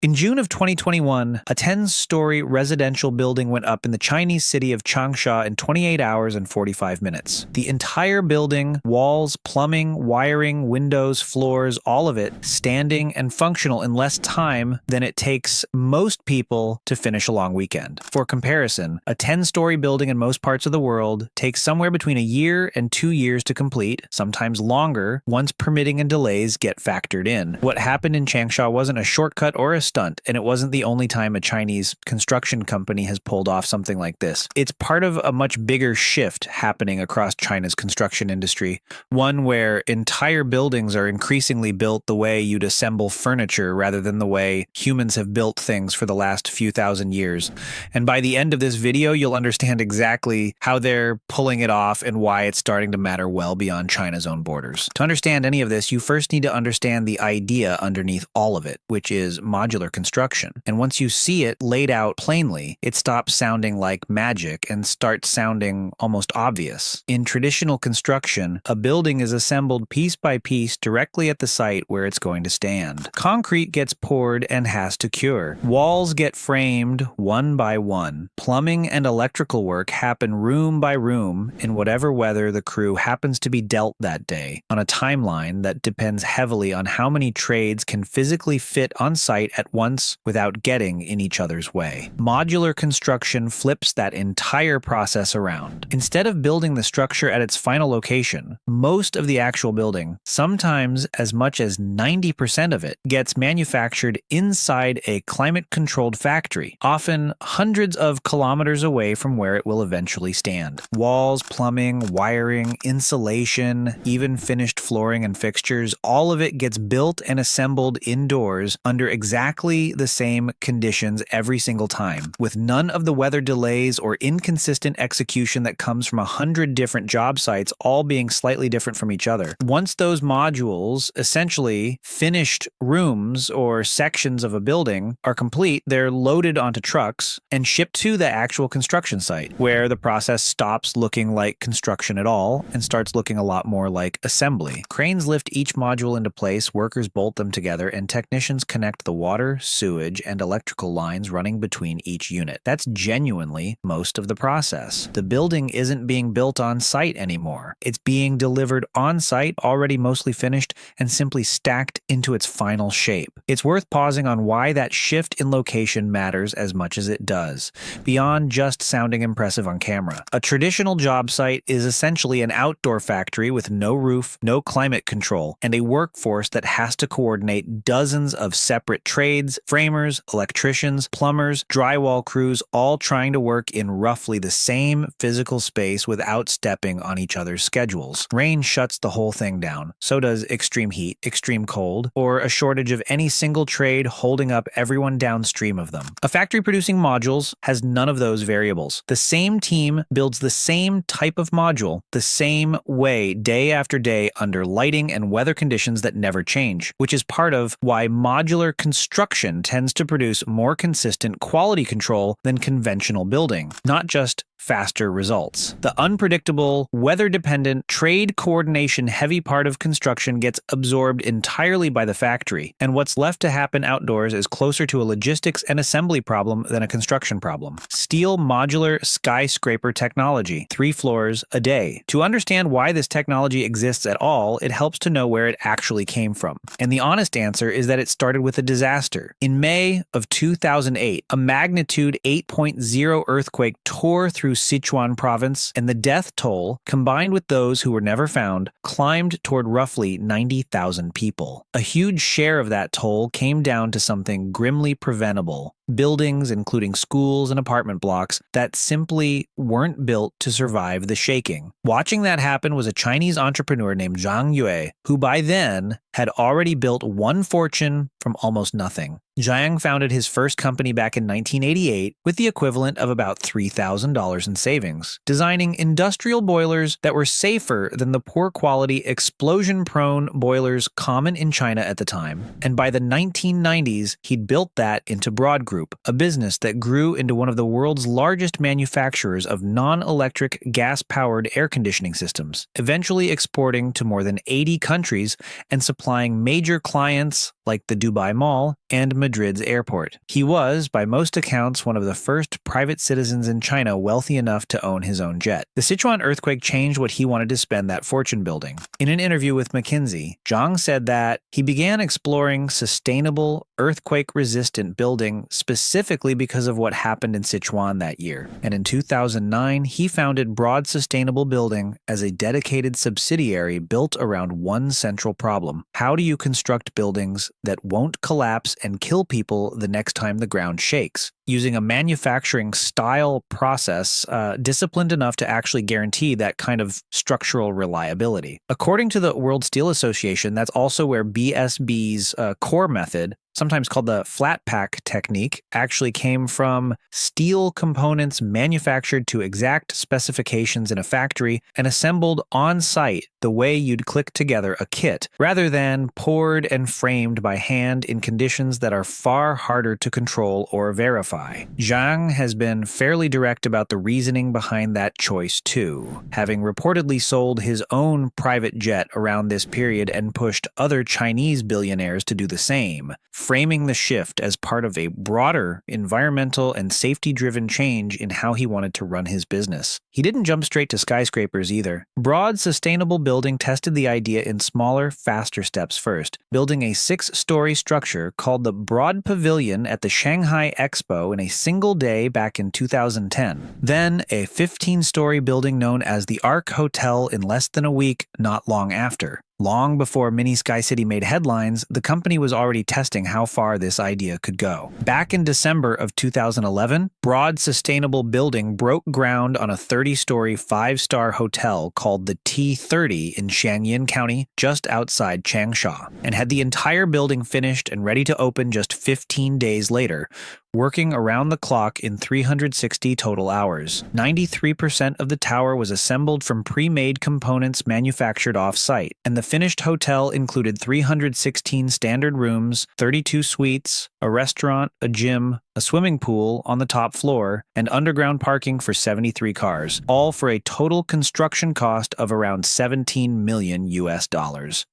In June of 2021, a 10-story residential building went up in the Chinese city of Changsha in 28 hours and 45 minutes. The entire building, walls, plumbing, wiring, windows, floors, all of it, standing and functional in less time than it takes most people to finish a long weekend. For comparison, a 10-story building in most parts of the world takes somewhere between a year and 2 years to complete, sometimes longer, once permitting and delays get factored in. What happened in Changsha wasn't a shortcut or a stunt, and it wasn't the only time a Chinese construction company has pulled off something like this. It's part of a much bigger shift happening across China's construction industry, one where entire buildings are increasingly built the way you'd assemble furniture rather than the way humans have built things for the last few thousand years. And by the end of this video, you'll understand exactly how they're pulling it off and why it's starting to matter well beyond China's own borders. To understand any of this, you first need to understand the idea underneath all of it, which is modular construction. And once you see it laid out plainly, it stops sounding like magic and starts sounding almost obvious. In traditional construction, a building is assembled piece by piece directly at the site where it's going to stand. Concrete gets poured and has to cure. Walls get framed one by one. Plumbing and electrical work happen room by room in whatever weather the crew happens to be dealt that day, on a timeline that depends heavily on how many trades can physically fit on site at once without getting in each other's way. Modular construction flips that entire process around. Instead of building the structure at its final location, most of the actual building, sometimes as much as 90% of it, gets manufactured inside a climate-controlled factory, often hundreds of kilometers away from where it will eventually stand. Walls, plumbing, wiring, insulation, even finished flooring and fixtures, all of it gets built and assembled indoors under exactly the same conditions every single time, with none of the weather delays or inconsistent execution that comes from 100 different job sites all being slightly different from each other. Once those modules, essentially finished rooms or sections of a building, are complete, they're loaded onto trucks and shipped to the actual construction site, where the process stops looking like construction at all and starts looking a lot more like assembly. Cranes lift each module into place, workers bolt them together, and technicians connect the water, sewage, and electrical lines running between each unit. That's genuinely most of the process. The building isn't being built on site anymore. It's being delivered on site, already mostly finished, and simply stacked into its final shape. It's worth pausing on why that shift in location matters as much as it does, beyond just sounding impressive on camera. A traditional job site is essentially an outdoor factory with no roof, no climate control, and a workforce that has to coordinate dozens of separate trades, framers, electricians, plumbers, drywall crews, all trying to work in roughly the same physical space without stepping on each other's schedules. Rain shuts the whole thing down. So does extreme heat, extreme cold, or a shortage of any single trade holding up everyone downstream of them. A factory producing modules has none of those variables. The same team builds the same type of module the same way day after day under lighting and weather conditions that never change, which is part of why modular construction tends to produce more consistent quality control than conventional building, not just faster results. The unpredictable, weather-dependent, trade coordination-heavy part of construction gets absorbed entirely by the factory, and what's left to happen outdoors is closer to a logistics and assembly problem than a construction problem. Steel modular skyscraper technology, 3 floors a day. To understand why this technology exists at all, it helps to know where it actually came from. And the honest answer is that it started with a disaster. In May of 2008, a magnitude 8.0 earthquake tore through Sichuan province, and the death toll, combined with those who were never found, climbed toward roughly 90,000 people. A huge share of that toll came down to something grimly preventable: buildings, including schools and apartment blocks, that simply weren't built to survive the shaking. Watching that happen was a Chinese entrepreneur named Zhang Yue, who by then had already built one fortune from almost nothing. Zhang founded his first company back in 1988 with the equivalent of about $3,000 in savings, designing industrial boilers that were safer than the poor-quality, explosion-prone boilers common in China at the time. And by the 1990s, he'd built that into Broad Group, a business that grew into one of the world's largest manufacturers of non-electric, gas-powered air conditioning systems, eventually exporting to more than 80 countries and supplying major clients like the Dubai Mall and Madrid's airport. He was, by most accounts, one of the first private citizens in China wealthy enough to own his own jet. The Sichuan earthquake changed what he wanted to spend that fortune building. In an interview with McKinsey, Zhang said that he began exploring sustainable, earthquake-resistant building specifically because of what happened in Sichuan that year. And in 2009, he founded Broad Sustainable Building as a dedicated subsidiary built around one central problem. How do you construct buildings that won't collapse and kill people the next time the ground shakes? Using a manufacturing style process disciplined enough to actually guarantee that kind of structural reliability. According to the World Steel Association, that's also where BSB's core method, sometimes called the flat pack technique, actually came from steel components manufactured to exact specifications in a factory and assembled on site the way you'd click together a kit, rather than poured and framed by hand in conditions that are far harder to control or verify. Zhang has been fairly direct about the reasoning behind that choice too, having reportedly sold his own private jet around this period and pushed other Chinese billionaires to do the same, framing the shift as part of a broader environmental and safety-driven change in how he wanted to run his business. He didn't jump straight to skyscrapers either. Broad Sustainable Building tested the idea in smaller, faster steps first, building a 6-story structure called the Broad Pavilion at the Shanghai Expo in a single day back in 2010. Then a 15-story building known as the Arc Hotel in less than a week not long after. Long before Mini Sky City made headlines, the company was already testing how far this idea could go. Back in December of 2011, Broad Sustainable Building broke ground on a 30-story 5-star hotel called the T30 in Shangyin County, just outside Changsha, and had the entire building finished and ready to open just 15 days later, working around the clock in 360 total hours. 93% of the tower was assembled from pre-made components manufactured off-site, and the finished hotel included 316 standard rooms, 32 suites, a restaurant, a gym, a swimming pool on the top floor, and underground parking for 73 cars, all for a total construction cost of around $17 million US.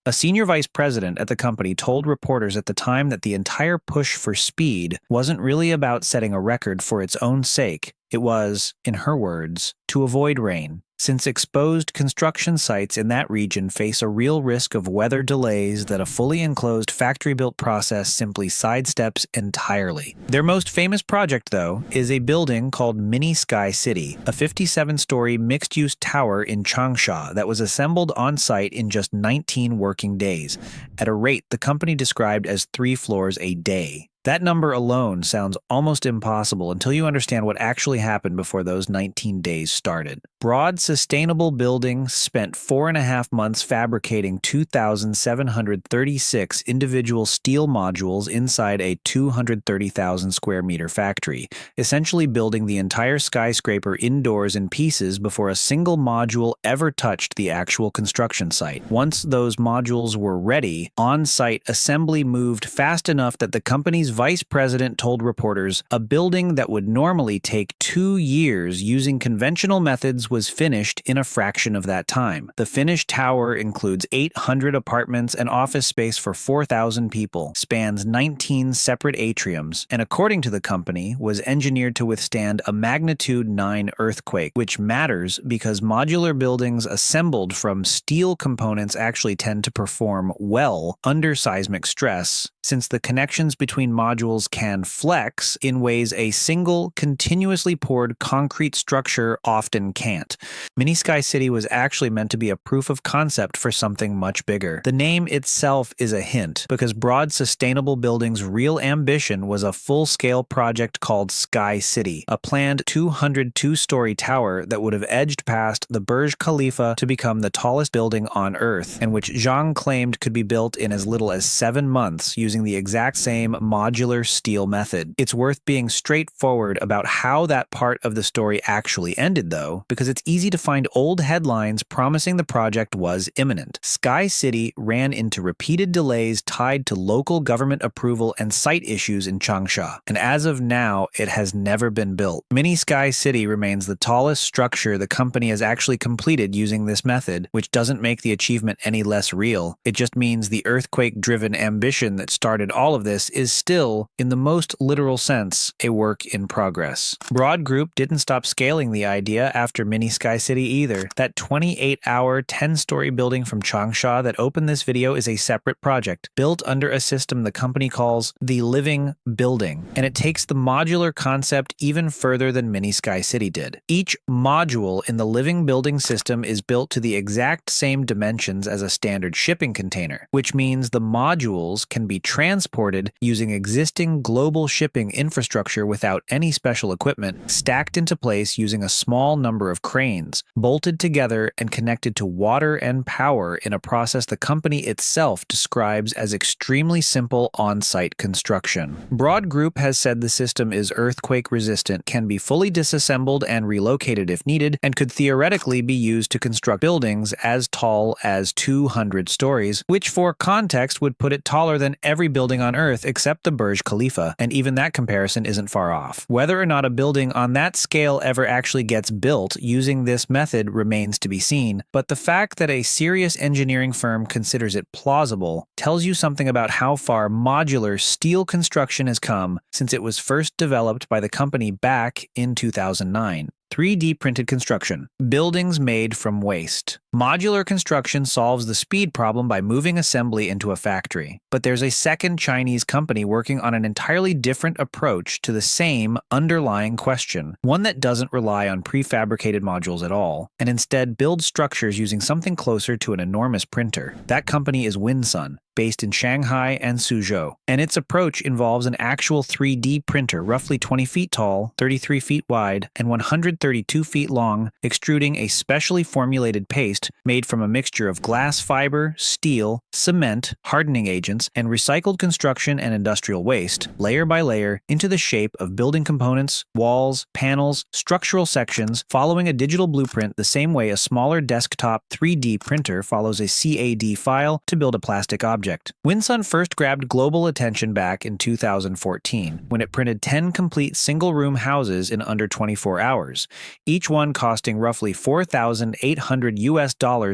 A senior vice president at the company told reporters at the time that the entire push for speed wasn't really about setting a record for its own sake. It was, in her words, to avoid rain, since exposed construction sites in that region face a real risk of weather delays that a fully enclosed factory-built process simply sidesteps entirely. Their most famous project, though, is a building called Mini Sky City, a 57-story mixed-use tower in Changsha that was assembled on-site in just 19 working days, at a rate the company described as 3 floors a day. That number alone sounds almost impossible until you understand what actually happened before those 19 days started. Broad Sustainable Building spent 4.5 months fabricating 2,736 individual steel modules inside a 230,000 square meter factory, essentially building the entire skyscraper indoors in pieces before a single module ever touched the actual construction site. Once those modules were ready, on-site assembly moved fast enough that the company's vice president told reporters a building that would normally take 2 years using conventional methods was finished in a fraction of that time. The finished tower includes 800 apartments and office space for 4,000 people, spans 19 separate atriums, and according to the company, was engineered to withstand a magnitude 9 earthquake, which matters because modular buildings assembled from steel components actually tend to perform well under seismic stress, since the connections between modules can flex in ways a single, continuously poured concrete structure often can't. Mini Sky City was actually meant to be a proof of concept for something much bigger. The name itself is a hint, because Broad Sustainable Building's real ambition was a full-scale project called Sky City, a planned 202-story tower that would have edged past the Burj Khalifa to become the tallest building on Earth, and which Zhang claimed could be built in as little as 7 months using the exact same modular modular steel method. It's worth being straightforward about how that part of the story actually ended, though, because it's easy to find old headlines promising the project was imminent. Sky City ran into repeated delays tied to local government approval and site issues in Changsha, and as of now, it has never been built. Mini Sky City remains the tallest structure the company has actually completed using this method, which doesn't make the achievement any less real. It just means the earthquake-driven ambition that started all of this is still, in the most literal sense, a work in progress. Broad Group didn't stop scaling the idea after Mini Sky City either. That 28-hour, 10-story building from Changsha that opened this video is a separate project, built under a system the company calls the Living Building, and it takes the modular concept even further than Mini Sky City did. Each module in the Living Building system is built to the exact same dimensions as a standard shipping container, which means the modules can be transported using existing global shipping infrastructure without any special equipment, stacked into place using a small number of cranes, bolted together and connected to water and power in a process the company itself describes as extremely simple on-site construction. Broad Group has said the system is earthquake resistant, can be fully disassembled and relocated if needed, and could theoretically be used to construct buildings as tall as 200 stories, which for context would put it taller than every building on Earth except the Burj Khalifa, and even that comparison isn't far off. Whether or not a building on that scale ever actually gets built using this method remains to be seen, but the fact that a serious engineering firm considers it plausible tells you something about how far modular steel construction has come since it was first developed by the company back in 2009. 3D printed construction. Buildings made from waste. Modular construction solves the speed problem by moving assembly into a factory. But there's a second Chinese company working on an entirely different approach to the same underlying question, one that doesn't rely on prefabricated modules at all, and instead builds structures using something closer to an enormous printer. That company is Winsun, based in Shanghai and Suzhou, and its approach involves an actual 3D printer roughly 20 feet tall, 33 feet wide, and 132 feet long, extruding a specially formulated paste made from a mixture of glass fiber, steel, cement, hardening agents, and recycled construction and industrial waste, layer by layer, into the shape of building components, walls, panels, structural sections, following a digital blueprint the same way a smaller desktop 3D printer follows a CAD file to build a plastic object. Winsun first grabbed global attention back in 2014, when it printed 10 complete single-room houses in under 24 hours, each one costing roughly $4,800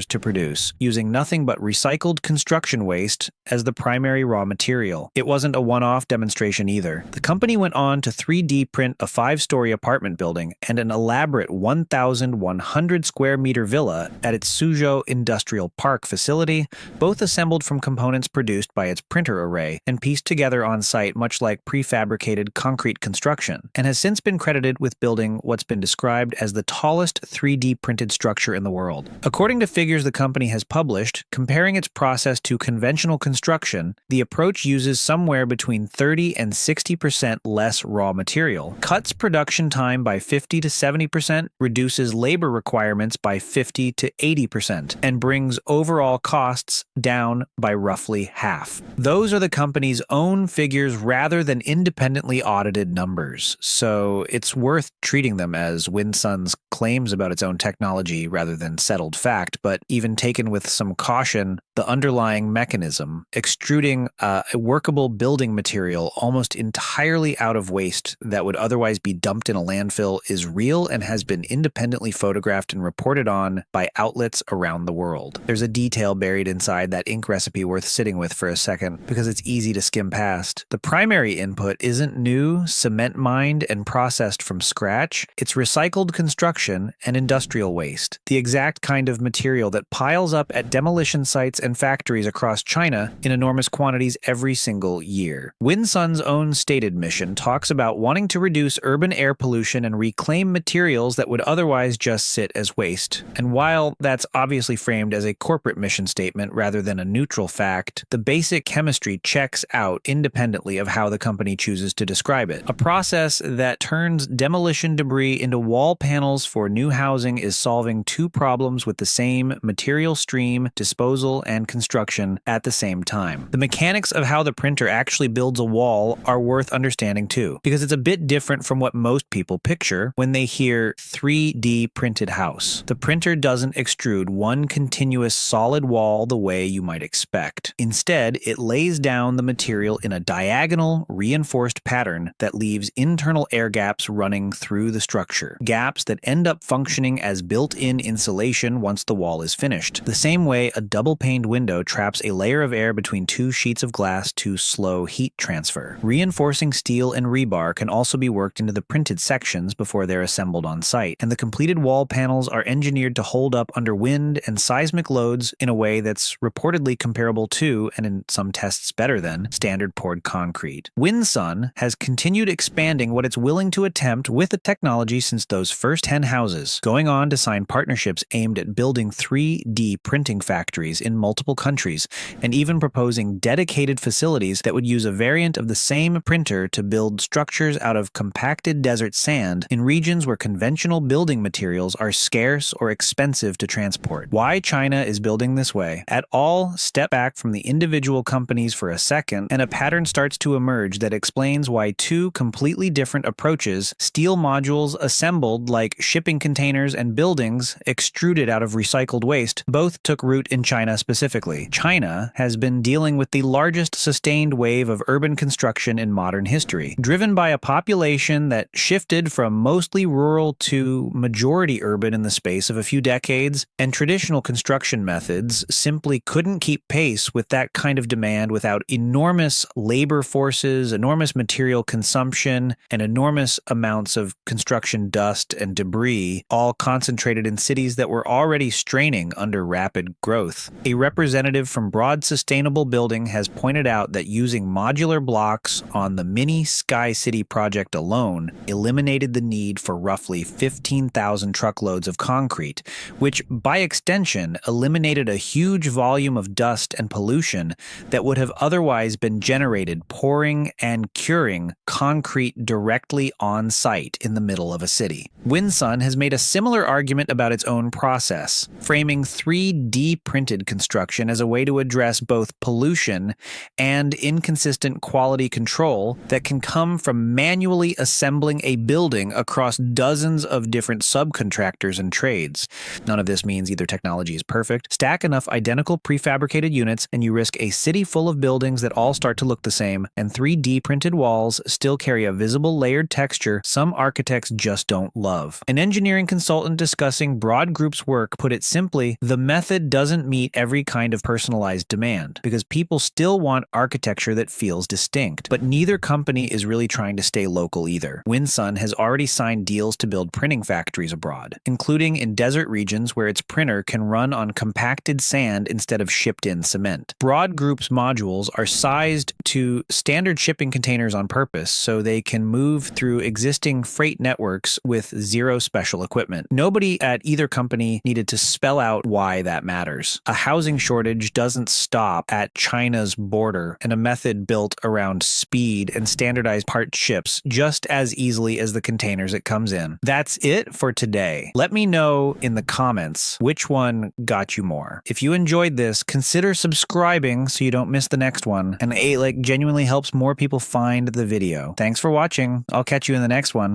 to produce, using nothing but recycled construction waste as the primary raw material. It wasn't a one-off demonstration either. The company went on to 3D print a 5-story apartment building and an elaborate 1,100 square meter villa at its Suzhou Industrial Park facility, both assembled from components produced by its printer array and pieced together on site much like prefabricated concrete construction, and has since been credited with building what's been described as the tallest 3D printed structure in the world. According to figures the company has published, comparing its process to conventional construction, the approach uses somewhere between 30 and 60% less raw material, cuts production time by 50 to 70%, reduces labor requirements by 50 to 80%, and brings overall costs down by roughly half. Those are the company's own figures rather than independently audited numbers, so it's worth treating them as Winsun's claims about its own technology rather than settled fact, but even taken with some caution, the underlying mechanism, extruding a workable building material almost entirely out of waste that would otherwise be dumped in a landfill, is real and has been independently photographed and reported on by outlets around the world. There's a detail buried inside that ink recipe worth sitting with for a second because it's easy to skim past. The primary input isn't new, cement mined, and processed from scratch. It's recycled construction and industrial waste, the exact kind of material that piles up at demolition sites and factories across China in enormous quantities every single year. Winsun's own stated mission talks about wanting to reduce urban air pollution and reclaim materials that would otherwise just sit as waste. And while that's obviously framed as a corporate mission statement rather than a neutral fact, the basic chemistry checks out independently of how the company chooses to describe it. A process that turns demolition debris into wall panels for new housing is solving two problems with the same material stream, disposal, and construction at the same time. The mechanics of how the printer actually builds a wall are worth understanding too, because it's a bit different from what most people picture when they hear 3D printed house. The printer doesn't extrude one continuous solid wall the way you might expect. Instead, it lays down the material in a diagonal, reinforced pattern that leaves internal air gaps running through the structure. Gaps that end up functioning as built-in insulation once the wall is finished. The same way a double-paned window traps a layer of air between two sheets of glass to slow heat transfer. Reinforcing steel and rebar can also be worked into the printed sections before they're assembled on site, and the completed wall panels are engineered to hold up under wind and seismic loads in a way that's reportedly comparable to, and in some tests better than, standard poured concrete. Winsun has continued expanding what it's willing to attempt with the technology since those first 10 houses, going on to sign partnerships aimed at building 3D printing factories in multiple countries, and even proposing dedicated facilities that would use a variant of the same printer to build structures out of compacted desert sand in regions where conventional building materials are scarce or expensive to transport. Why China is building this way? At all, step back from the individual companies for a second, and a pattern starts to emerge that explains why two completely different approaches, steel modules assembled like shipping containers and buildings extruded out of recycled waste, both took root in China specifically. China has been dealing with the largest sustained wave of urban construction in modern history, driven by a population that shifted from mostly rural to majority urban in the space of a few decades, and traditional construction methods simply couldn't keep pace with that kind of demand without enormous labor forces, enormous material consumption, and enormous amounts of construction dust and debris, all concentrated in cities that were already straining under rapid growth. A representative from Broad Sustainable Building has pointed out that using modular blocks on the mini Sky City project alone eliminated the need for roughly 15,000 truckloads of concrete, which by extension eliminated a huge volume of dust and pollution that would have otherwise been generated pouring and curing concrete directly on site in the middle of a city. Winsun has made a similar argument about its own process, framing 3D printed construction as a way to address both pollution and inconsistent quality control that can come from manually assembling a building across dozens of different subcontractors and trades. None of this means either technology is perfect. Stack enough identical prefabricated units and you risk a city full of buildings that all start to look the same, and 3D printed walls still carry a visible layered texture some architects just don't love. An engineering consultant discussing Broad Group's work put it simply, the method doesn't meet every kind of personalized demand, because people still want architecture that feels distinct. But neither company is really trying to stay local either. Winsun has already signed deals to build printing factories abroad, including in desert regions where its printer can run on compacted sand instead of shipped-in cement. Broad Group's modules are sized to standard shipping containers on purpose so they can move through existing freight networks with zero special equipment. Nobody at either company needed to spell out why that matters. A housing shortage doesn't stop at China's border, and a method built around speed and standardized part ships just as easily as the containers it comes in. That's it for today. Let me know in the comments which one got you more. If you enjoyed this, consider subscribing so you don't miss the next one, and it genuinely helps more people find the video. Thanks for watching. I'll catch you in the next one.